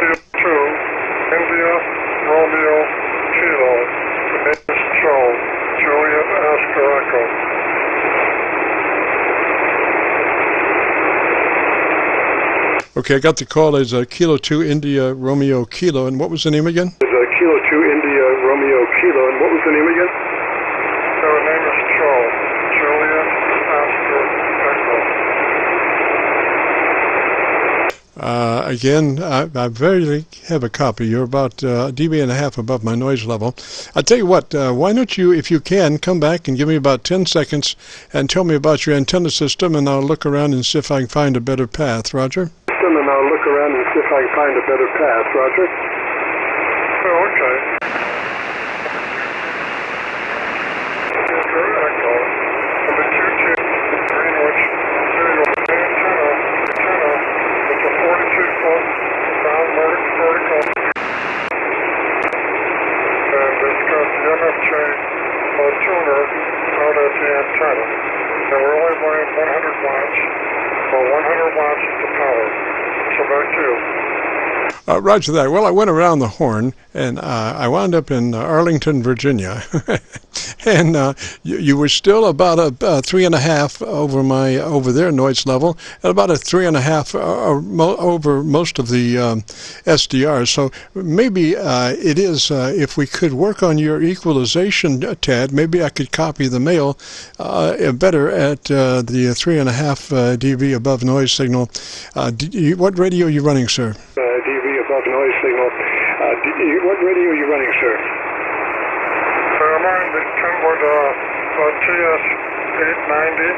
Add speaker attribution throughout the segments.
Speaker 1: Kilo 2, India, Romeo, Kilo. The name is Joe. Juliet Oscar Echo.
Speaker 2: Okay, I got the call as Kilo 2, India, Romeo, Kilo. And what was the name again?
Speaker 1: Kilo 2, India, Romeo, Kilo. And what was the name again? Her name is Joe. Juliet Oscar Echo.
Speaker 2: Again, I barely have a copy. You're about a dB and a half above my noise level. I'll tell you what, why don't you, if you can, come back and give me about 10 seconds and tell me about your antenna system, and I'll look around and see if I can find a better path. Roger?
Speaker 1: And I'll look around and see if I can find a better path. Roger? Oh, okay. Echo. Number 2 Greenwich video antenna. It's a 42-foot round vertical. And it's got the MFJ tuner out at the antenna. And we're only running 100 watts. Or 100 watts of the power. So back to you.
Speaker 2: Roger that. Well, I went around the horn, and I wound up in Arlington, Virginia. And you were still about a 3.5 over their noise level, and about a 3.5 over most of the SDRs. So maybe it is, if we could work on your equalization, Tad, maybe I could copy the mail better at the 3.5 dB above noise signal. What radio are you running, sir?
Speaker 1: dB above noise signal. What radio are you running, sir? I'm on the Kenwood TS-890.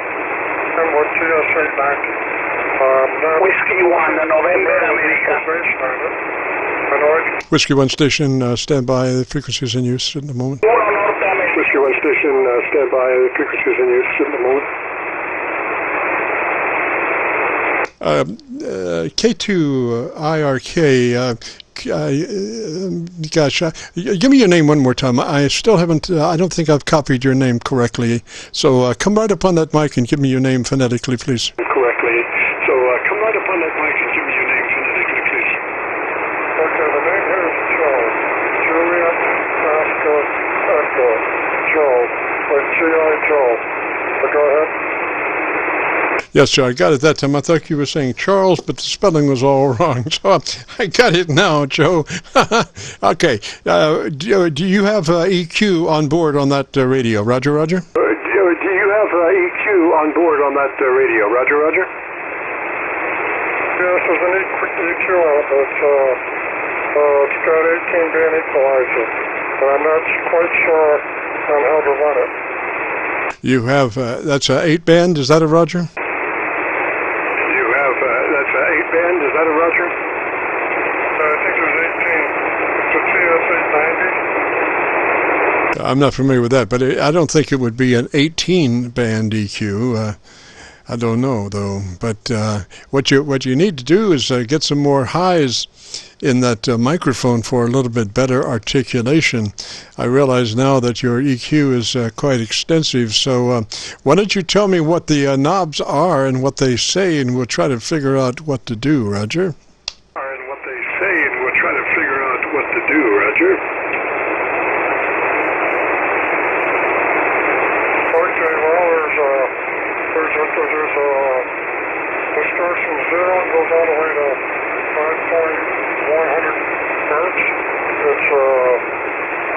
Speaker 1: Kenwood TS-890.
Speaker 3: Whiskey 1, November, America.
Speaker 2: Whiskey 1 station, stand by. The frequencies in use in a moment.
Speaker 1: Whiskey 1 station, stand by. The frequencies in use in a moment.
Speaker 2: K2IRK, gosh, give me your name one more time. I still haven't, I don't think I've copied your name correctly. So come right up on that mic and give me your name phonetically, please.
Speaker 1: Correctly. So come right up on that mic and give me your name phonetically, please. Okay, the name here is Joe. Juliet Oscar Echo. Joe. Or G.I. Joe. So go ahead.
Speaker 2: Yes, sir, I got it that time. I thought you were saying Charles, but the spelling was all wrong. So I got it now, Joe. Okay. Do you have EQ on board on that radio? Roger, Roger?
Speaker 1: Do you have EQ on board on that radio? Roger, Roger? Yes, there's an EQ on it, but it's got 18-band equalizer. But I'm not quite sure on how to run it.
Speaker 2: You have, that's a 8-band, is that a Roger?
Speaker 1: That's an 8-band, is that a Roger? I think there's 18. It's a TS-890.
Speaker 2: I'm not familiar with that, but I don't think it would be an 18-band EQ. I don't know, though. But what you need to do is get some more highs in that microphone for a little bit better articulation. I realize now that your EQ is quite extensive, so why don't you tell me what the knobs are and what they say, and we'll try to figure out what to do, Roger?
Speaker 1: And what they say, and we'll try to figure out what to do, Roger. Okay, well, there's it starts from 0 and goes all the way to 5.100 hertz. It's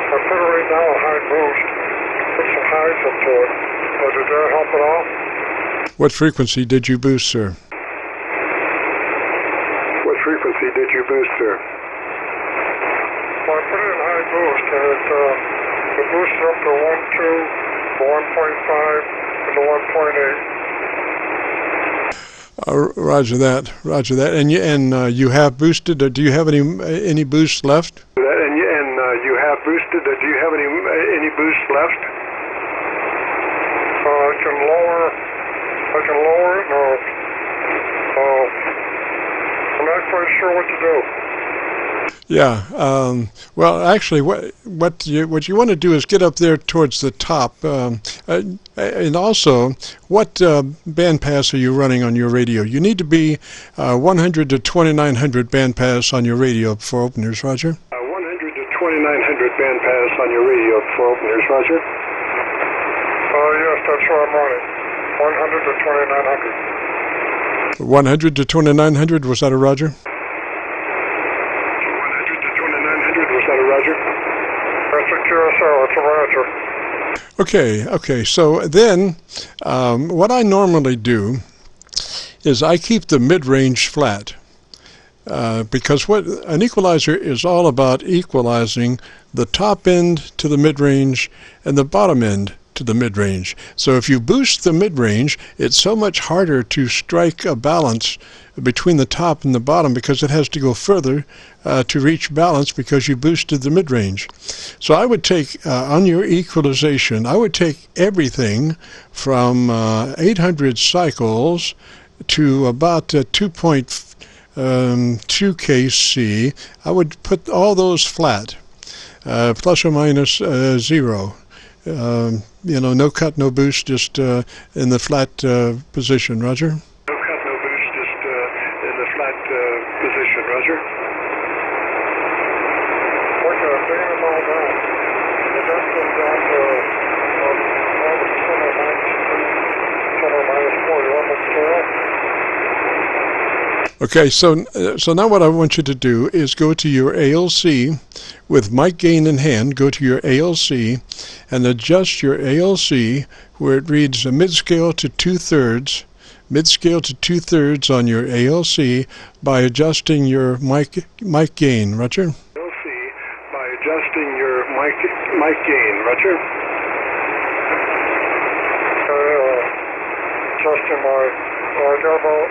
Speaker 1: I put it right now on high boost. Put some highs up to it. Did that help at all?
Speaker 2: What frequency did you boost, sir?
Speaker 1: What frequency did you boost, sir? Well, I put it in high boost, and it boosted up to 1.2, to 1.5, and to 1.8.
Speaker 2: Roger that. Roger that. And you have boosted. Do you have any boost left?
Speaker 1: And you have boosted. Do you have any boost left? I can lower it. I'm not quite sure what to do.
Speaker 2: Yeah. Well, actually, what you want to do is get up there towards the top, and also, what bandpass are you running on your radio? You need to be 100 to 2900 bandpass on your radio for openers, Roger.
Speaker 1: 100 to 2900 bandpass on your radio for openers, Roger. Yes, that's what I'm running. 100 to 2900.
Speaker 2: 100 to 2900. Was that a Roger?
Speaker 1: 100 to 2900. Was that a Roger? That's a QSO. It's a Roger.
Speaker 2: Okay. So then, what I normally do is I keep the mid-range flat. Because what an equalizer is all about, equalizing the top end to the mid-range and the bottom end to the mid-range. So if you boost the mid-range, it's so much harder to strike a balance between the top and the bottom, because it has to go further to reach balance because you boosted the mid-range. So I would take, on your equalization, I would take everything from 800 cycles to about 2.2 kc. I would put all those flat, plus or minus 0. No cut, no boost, just in the flat position, Roger.
Speaker 1: No cut, no boost, just in the flat position, Roger. Okay, I'm bringing them all down. The depth goes down to almost 4. You want the scale?
Speaker 2: Okay, so now what I want you to do is go to your ALC with mic gain in hand. Go to your ALC and adjust your ALC where it reads a mid-scale to 2/3, mid-scale to 2/3 on your ALC by adjusting your mic gain, Roger.
Speaker 1: ALC by adjusting your mic gain, Roger. Adjusting I got about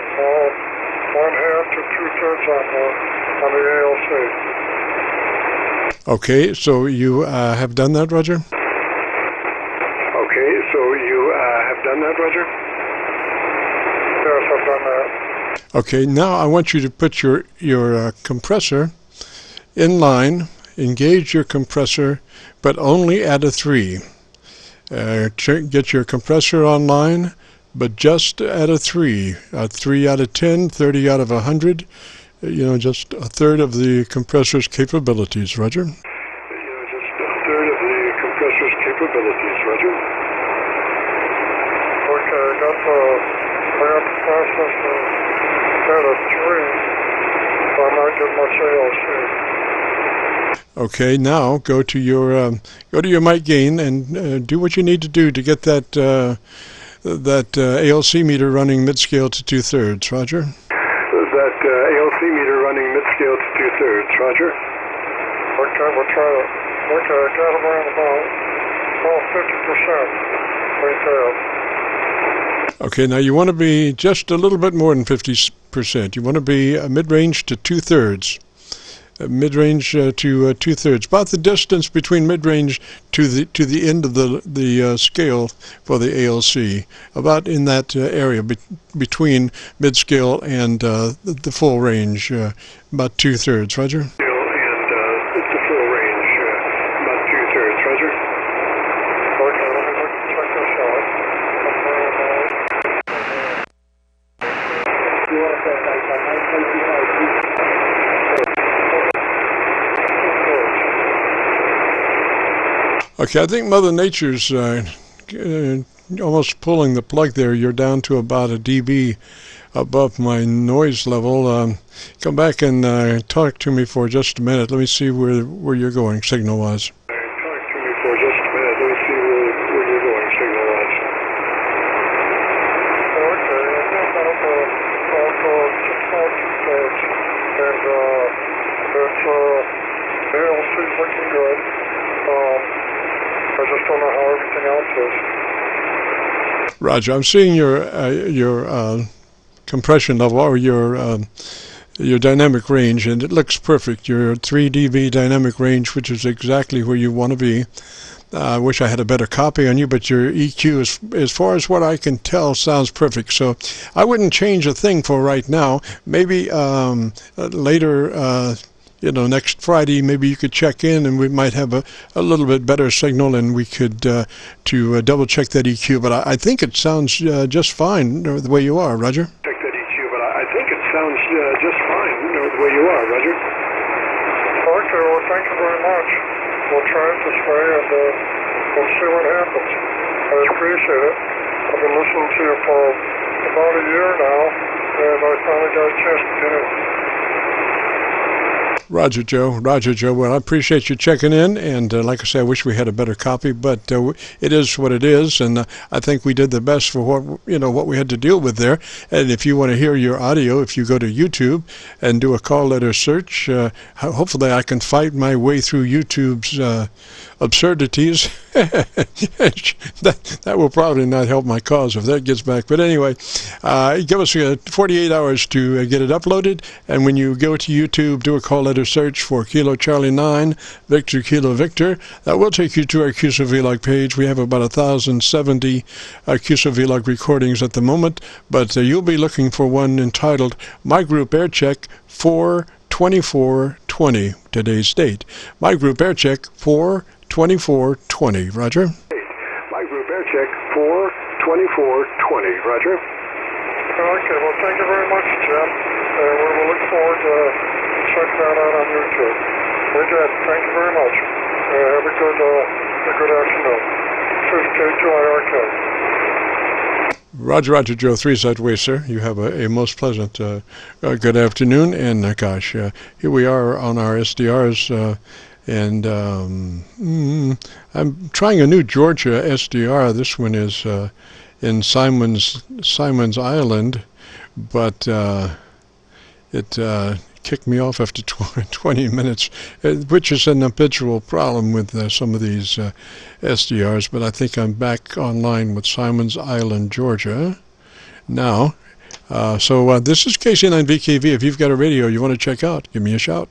Speaker 1: 1/2 to 2/3 on the ALC.
Speaker 2: Okay, so you have done that, Roger?
Speaker 1: Okay, so you have done that, Roger? Yes, I've done that.
Speaker 2: Okay, now I want you to put your compressor in line, engage your compressor, but only at a 3. Get your compressor online, but just at a 3. 3 out of 10, 30 out of 100. Just a third of the compressor's capabilities, Roger.
Speaker 1: Just a third of the compressor's capabilities, Roger. Okay, I got the process at a 3, so I'm not getting much ALC.
Speaker 2: Okay, now go to your mic gain and do what you need to do to get that ALC meter running mid-scale to 2/3, Roger.
Speaker 1: That ALC meter running mid-scale to 2/3, Roger. Okay, we'll try it. Okay, I got them around about 50% right there.
Speaker 2: Okay, now you want to be just a little bit more than 50%. You want to be mid-range to 2/3. Mid-range to 2/3, about the distance between mid-range to the end of the scale for the ALC, about in that area between mid-scale and the full range, about 2/3, Roger.
Speaker 1: And the full range, about 2/3, Roger. Okay, let me check this out.
Speaker 2: Okay, I think Mother Nature's almost pulling the plug there. You're down to about a dB above my noise level. Come back and talk to me for just a minute. Let me see where you're going signal-wise.
Speaker 1: Talk to me for just a minute. Let me see where you're going signal-wise. Okay, I think I'll go 2/3, and it's ALC's looking good. I just don't know how everything else is.
Speaker 2: Roger, I'm seeing your compression level or your dynamic range, and it looks perfect. Your 3 dB dynamic range, which is exactly where you want to be. I wish I had a better copy on you, but your EQ, as far as what I can tell, sounds perfect. So I wouldn't change a thing for right now. Maybe later, next Friday, maybe you could check in and we might have a little bit better signal and we could double check that EQ. But I think it sounds just fine the way you are, Roger.
Speaker 1: Check that EQ, but I think it sounds just fine the way you are, Roger. Okay, well, thank you very much. We'll try it this way and we'll see what happens. I appreciate it. I've been listening to you for about a year now, and I finally got a chance to get in.
Speaker 2: Roger, Joe. Well, I appreciate you checking in, and like I say, I wish we had a better copy, but it is what it is, and I think we did the best for what we had to deal with there. And if you want to hear your audio, if you go to YouTube and do a call letter search, hopefully I can fight my way through YouTube's absurdities. that will probably not help my cause if that gets back. But anyway, give us 48 hours to get it uploaded, and when you go to YouTube, do a call letter search for Kilo Charlie 9 Victor Kilo Victor. That will take you to our Qso-Vlog page. We have about 1,070 Qso-Vlog recordings at the moment, but you'll be looking for one entitled My Group Air Check 4/24/20, today's date. My Group Air Check 4/24/20. Roger?
Speaker 1: My Group Air Check 4/24/20. Roger? Okay, well, thank you very much, Jim. We'll look forward to checking that out on YouTube. We're good. Thank you very much. Have a good afternoon. This is K2IRK.
Speaker 2: Roger, Joe. 3 such ways, sir. You have a most pleasant good afternoon. And gosh, here we are on our SDRs, and I'm trying a new Georgia SDR. This one is in Simon's Island, but it kicked me off after 20 minutes, which is an habitual problem with some of these SDRs, but I think I'm back online with Simon's Island, Georgia now. So this is KC9VKV. If you've got a radio you want to check out, give me a shout.